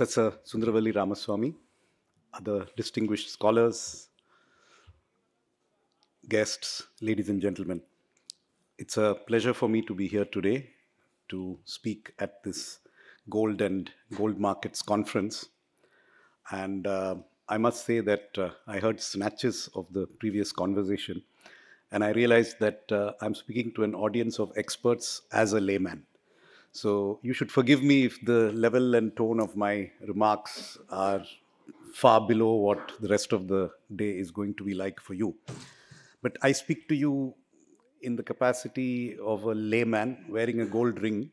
Professor Sundravalli Ramaswamy, other distinguished scholars, guests, ladies and gentlemen. It's a pleasure for me to be here today to speak at this Gold and Gold Markets Conference. And I must say that I heard snatches of the previous conversation, and I realized that I'm speaking to an audience of experts as a layman. So you should forgive me if the level and tone of my remarks are far below what the rest of the day is going to be like for you. But I speak to you in the capacity of a layman wearing a gold ring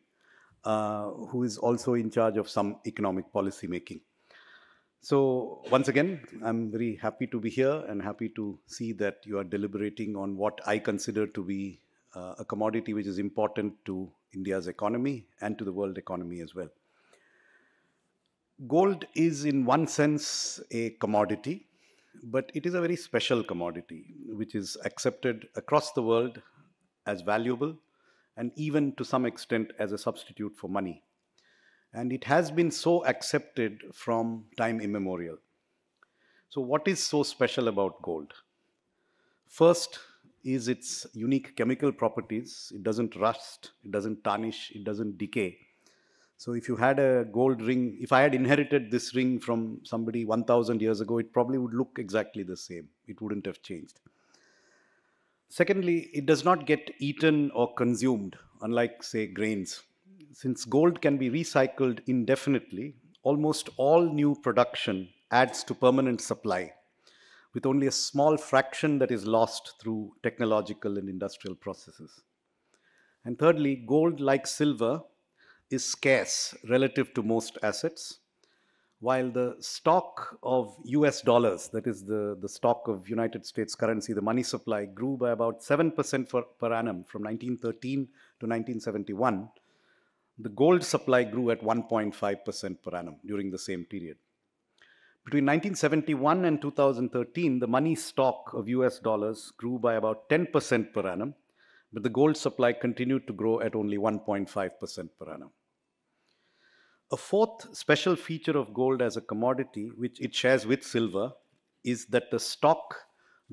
who is also in charge of some economic policy making. So once again, I'm very happy to be here and happy to see that you are deliberating on what I consider to be a commodity which is important to India's economy and to the world economy as well. Gold is in one sense a commodity, but it is a very special commodity which is accepted across the world as valuable and even to some extent as a substitute for money. And it has been so accepted from time immemorial. So what is so special about gold? First is its unique chemical properties. It doesn't rust, it doesn't tarnish, it doesn't decay. So if you had a gold ring, if I had inherited this ring from somebody 1,000 years ago, it probably would look exactly the same. It wouldn't have changed. Secondly, it does not get eaten or consumed, unlike, say, grains. Since gold can be recycled indefinitely, almost all new production adds to permanent supply, with only a small fraction that is lost through technological and industrial processes. And thirdly, gold, like silver, is scarce relative to most assets, while the stock of US dollars, that is the stock of United States currency, the money supply, grew by about 7% per annum from 1913 to 1971. The gold supply grew at 1.5% per annum during the same period. Between 1971 and 2013, the money stock of US dollars grew by about 10% per annum, but the gold supply continued to grow at only 1.5% per annum. A fourth special feature of gold as a commodity, which it shares with silver, is that the stock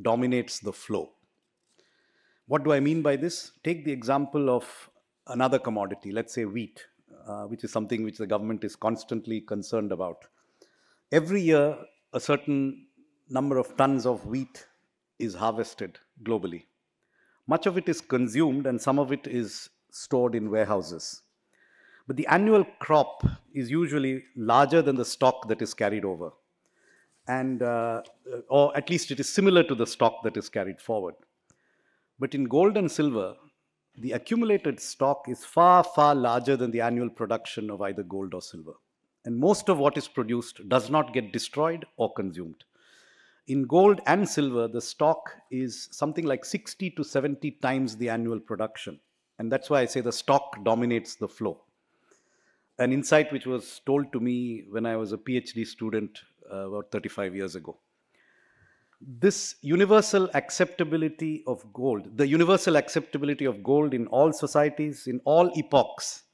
dominates the flow. What do I mean by this? Take the example of another commodity, let's say wheat, which is something which the government is constantly concerned about. Every year, a certain number of tons of wheat is harvested globally. Much of it is consumed and some of it is stored in warehouses. But the annual crop is usually larger than the stock that is carried over. And, or at least it is similar to the stock that is carried forward. But in gold and silver, the accumulated stock is far, far larger than the annual production of either gold or silver. And most of what is produced does not get destroyed or consumed. In gold and silver, the stock is something like 60 to 70 times the annual production. And that's why I say the stock dominates the flow. An insight which was told to me when I was a PhD student about 35 years ago. This universal acceptability of gold, the universal acceptability of gold in all societies, in all epochs,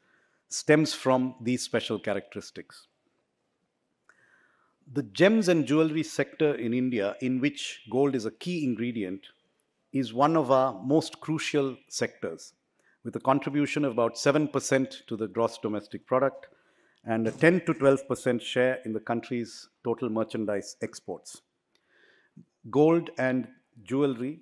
stems from these special characteristics. The gems and jewelry sector in India, in which gold is a key ingredient, is one of our most crucial sectors, with a contribution of about 7% to the gross domestic product and a 10 to 12% share in the country's total merchandise exports. Gold and jewelry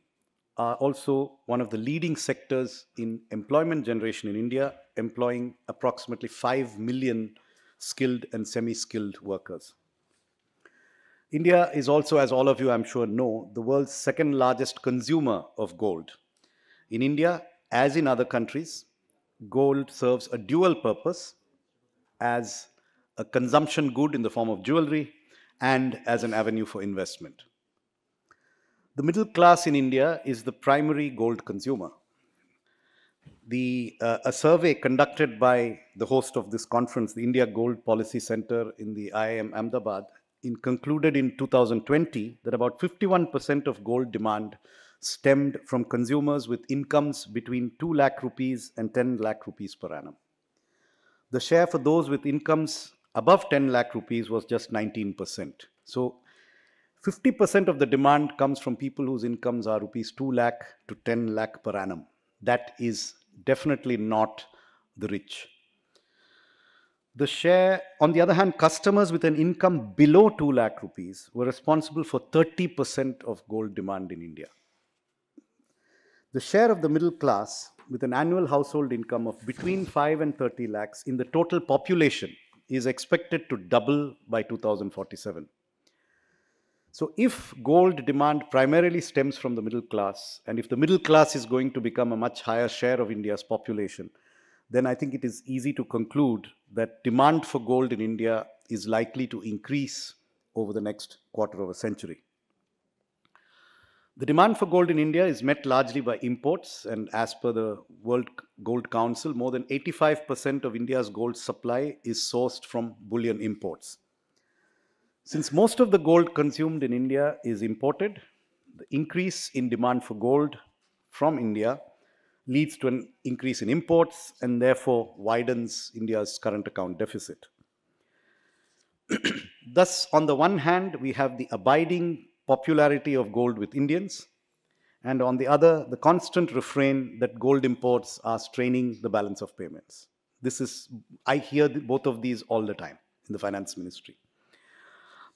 are also one of the leading sectors in employment generation in India, employing approximately 5 million skilled and semi-skilled workers. India is also, as all of you I'm sure know, the world's second largest consumer of gold. In India, as in other countries, gold serves a dual purpose as a consumption good in the form of jewelry and as an avenue for investment. The middle class in India is the primary gold consumer. A survey conducted by the host of this conference, the India Gold Policy Center in the IIM Ahmedabad, concluded in 2020 that about 51% of gold demand stemmed from consumers with incomes between 2 lakh rupees and 10 lakh rupees per annum. The share for those with incomes Above 10 lakh rupees was just 19%. So 50% of the demand comes from people whose incomes are rupees 2 lakh to 10 lakh per annum. That is definitely not the rich. The share, on the other hand, customers with an income below 2 lakh rupees were responsible for 30% of gold demand in India. The share of the middle class with an annual household income of between 5 and 30 lakhs in the total population is expected to double by 2047. So if gold demand primarily stems from the middle class, and if the middle class is going to become a much higher share of India's population, then I think it is easy to conclude that demand for gold in India is likely to increase over the next quarter of a century. The demand for gold in India is met largely by imports, and as per the World Gold Council, more than 85% of India's gold supply is sourced from bullion imports. Since most of the gold consumed in India is imported, the increase in demand for gold from India leads to an increase in imports and therefore widens India's current account deficit. Thus, on the one hand, we have the abiding popularity of gold with Indians, and on the other, the constant refrain that gold imports are straining the balance of payments. I hear both of these all the time in the finance ministry.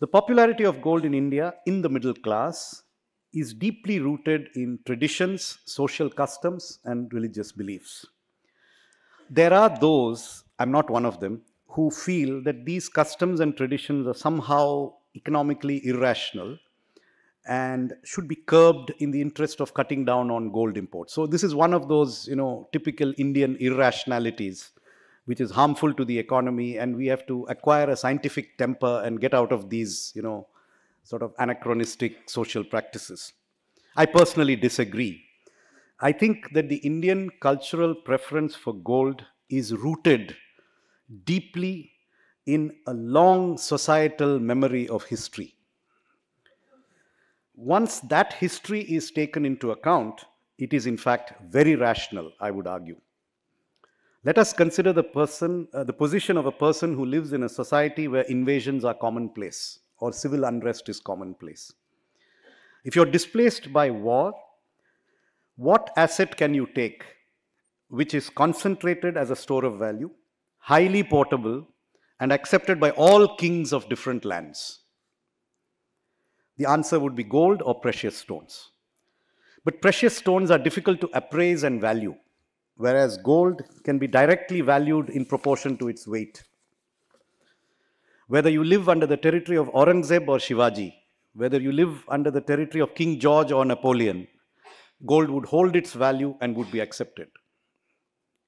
The popularity of gold in India in the middle class is deeply rooted in traditions, social customs, and religious beliefs. There are those, I'm not one of them, who feel that these customs and traditions are somehow economically irrational and should be curbed in the interest of cutting down on gold imports. So this is one of those, typical Indian irrationalities, which is harmful to the economy, and we have to acquire a scientific temper and get out of these, sort of anachronistic social practices. I personally disagree. I think that the Indian cultural preference for gold is rooted deeply in a long societal memory of history. Once that history is taken into account, it is in fact very rational, I would argue. Let us consider the position of a person who lives in a society where invasions are commonplace or civil unrest is commonplace. If you're displaced by war, what asset can you take which is concentrated as a store of value, highly portable, and accepted by all kings of different lands? The answer would be gold or precious stones. But precious stones are difficult to appraise and value, whereas gold can be directly valued in proportion to its weight. Whether you live under the territory of Aurangzeb or Shivaji, whether you live under the territory of King George or Napoleon, gold would hold its value and would be accepted.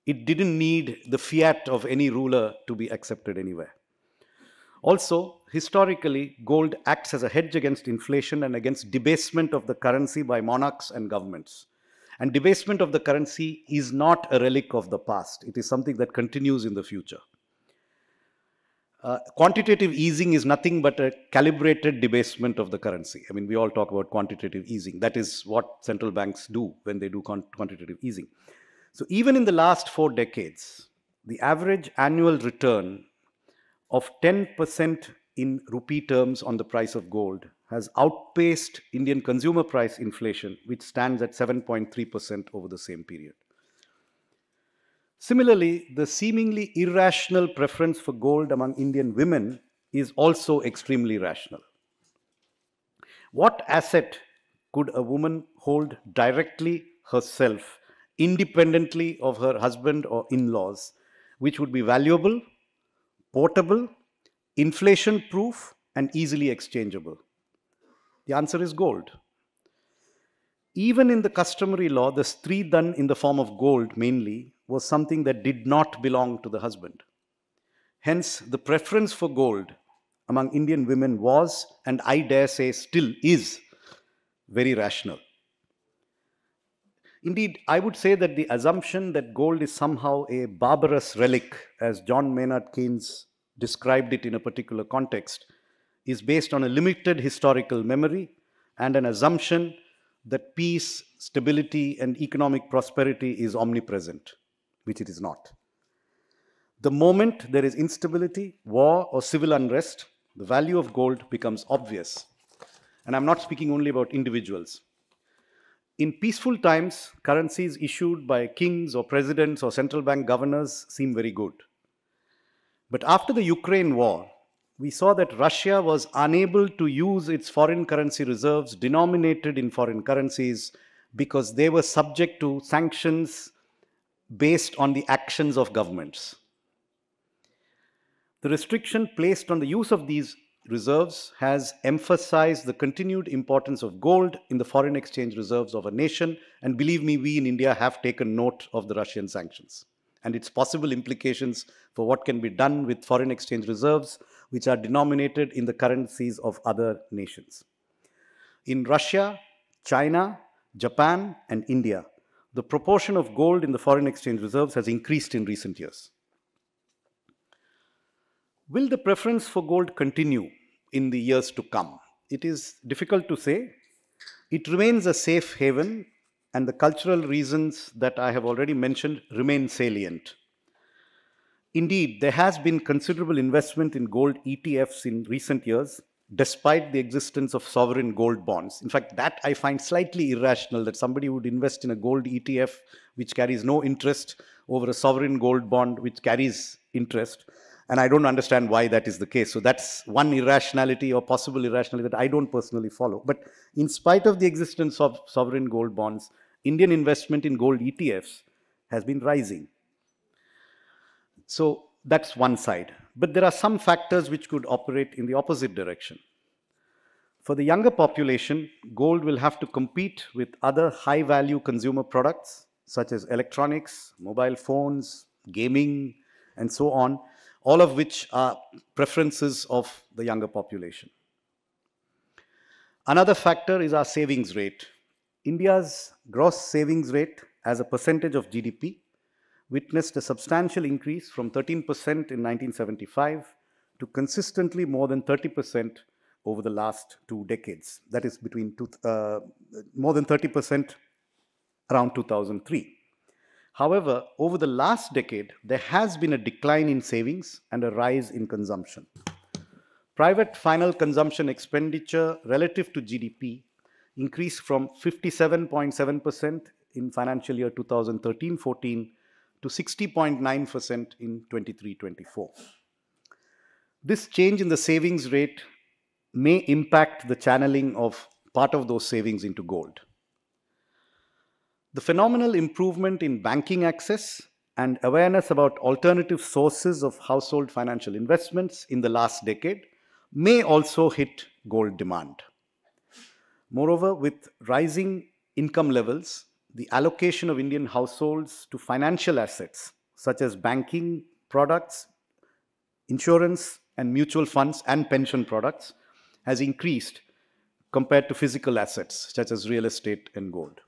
It didn't need the fiat of any ruler to be accepted anywhere. Also, historically, gold acts as a hedge against inflation and against debasement of the currency by monarchs and governments. And debasement of the currency is not a relic of the past. It is something that continues in the future. Quantitative easing is nothing but a calibrated debasement of the currency. I mean, we all talk about quantitative easing. That is what central banks do when they do quantitative easing. So even in the last 4 decades, the average annual return of 10% in rupee terms on the price of gold has outpaced Indian consumer price inflation, which stands at 7.3% over the same period. Similarly, the seemingly irrational preference for gold among Indian women is also extremely rational. What asset could a woman hold directly herself, independently of her husband or in-laws, which would be valuable, portable, inflation-proof, and easily exchangeable? The answer is gold. Even in the customary law, the Stridhan in the form of gold mainly was something that did not belong to the husband. Hence, the preference for gold among Indian women was, and I dare say still is, very rational. Indeed, I would say that the assumption that gold is somehow a barbarous relic, as John Maynard Keynes described it in a particular context, is based on a limited historical memory and an assumption that peace, stability, and economic prosperity is omnipresent, which it is not. The moment there is instability, war, or civil unrest, the value of gold becomes obvious. And I'm not speaking only about individuals. In peaceful times, currencies issued by kings or presidents or central bank governors seem very good. But after the Ukraine war, we saw that Russia was unable to use its foreign currency reserves denominated in foreign currencies because they were subject to sanctions based on the actions of governments. The restriction placed on the use of these reserves has emphasized the continued importance of gold in the foreign exchange reserves of a nation. And believe me, we in India have taken note of the Russian sanctions and its possible implications for what can be done with foreign exchange reserves, which are denominated in the currencies of other nations. In Russia, China, Japan, and India, the proportion of gold in the foreign exchange reserves has increased in recent years. Will the preference for gold continue in the years to come? It is difficult to say. It remains a safe haven, and the cultural reasons that I have already mentioned remain salient. Indeed, there has been considerable investment in gold ETFs in recent years, despite the existence of sovereign gold bonds. In fact, that I find slightly irrational, that somebody would invest in a gold ETF which carries no interest over a sovereign gold bond which carries interest. And I don't understand why that is the case. So that's one irrationality or possible irrationality that I don't personally follow. But in spite of the existence of sovereign gold bonds, Indian investment in gold ETFs has been rising. So that's one side. But there are some factors which could operate in the opposite direction. For the younger population, gold will have to compete with other high-value consumer products such as electronics, mobile phones, gaming, and so on, all of which are preferences of the younger population. Another factor is our savings rate. India's gross savings rate as a percentage of GDP witnessed a substantial increase from 13% in 1975 to consistently more than 30% over the last 2 decades. That is more than 30% around 2003. However, over the last decade, there has been a decline in savings and a rise in consumption. Private final consumption expenditure relative to GDP increased from 57.7% in financial year 2013-14 to 60.9% in 23-24. This change in the savings rate may impact the channeling of part of those savings into gold. The phenomenal improvement in banking access and awareness about alternative sources of household financial investments in the last decade may also hit gold demand. Moreover, with rising income levels, the allocation of Indian households to financial assets such as banking products, insurance and mutual funds and pension products has increased compared to physical assets such as real estate and gold.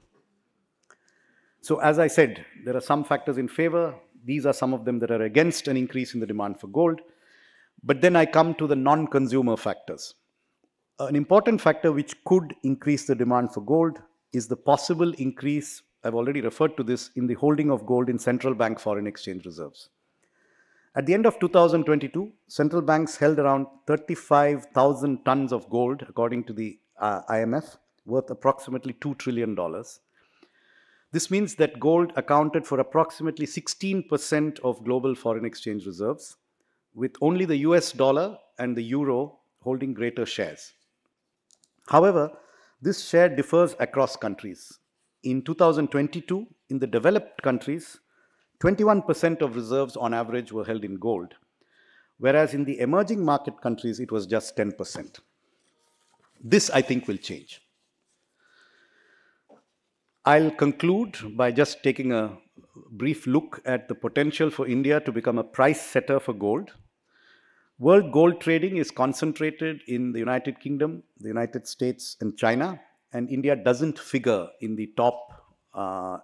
So as I said, there are some factors in favor. These are some of them that are against an increase in the demand for gold. But then I come to the non-consumer factors. An important factor which could increase the demand for gold is the possible increase, I've already referred to this, in the holding of gold in central bank foreign exchange reserves. At the end of 2022, central banks held around 35,000 tons of gold, according to the IMF, worth approximately $2 trillion. This means that gold accounted for approximately 16% of global foreign exchange reserves, with only the US dollar and the euro holding greater shares. However, this share differs across countries. In 2022, in the developed countries, 21% of reserves on average were held in gold, whereas in the emerging market countries, it was just 10%. This, I think, will change. I'll conclude by just taking a brief look at the potential for India to become a price setter for gold. World gold trading is concentrated in the United Kingdom, the United States, and China, and India doesn't figure in the top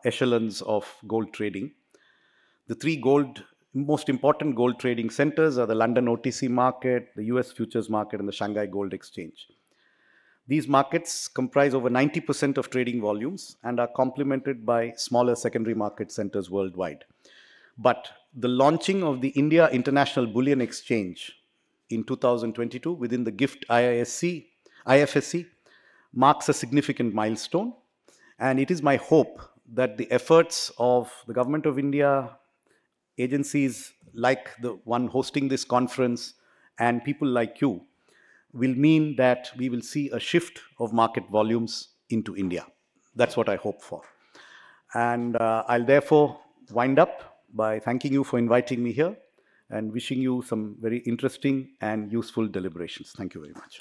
echelons of gold trading. The three most important gold trading centers are the London OTC market, the US futures market, and the Shanghai Gold Exchange. These markets comprise over 90% of trading volumes and are complemented by smaller secondary market centers worldwide. But the launching of the India International Bullion Exchange in 2022 within the GIFT IFSC marks a significant milestone. And it is my hope that the efforts of the Government of India, agencies like the one hosting this conference, and people like you will mean that we will see a shift of market volumes into India. That's what I hope for. And I'll therefore wind up by thanking you for inviting me here and wishing you some very interesting and useful deliberations. Thank you very much.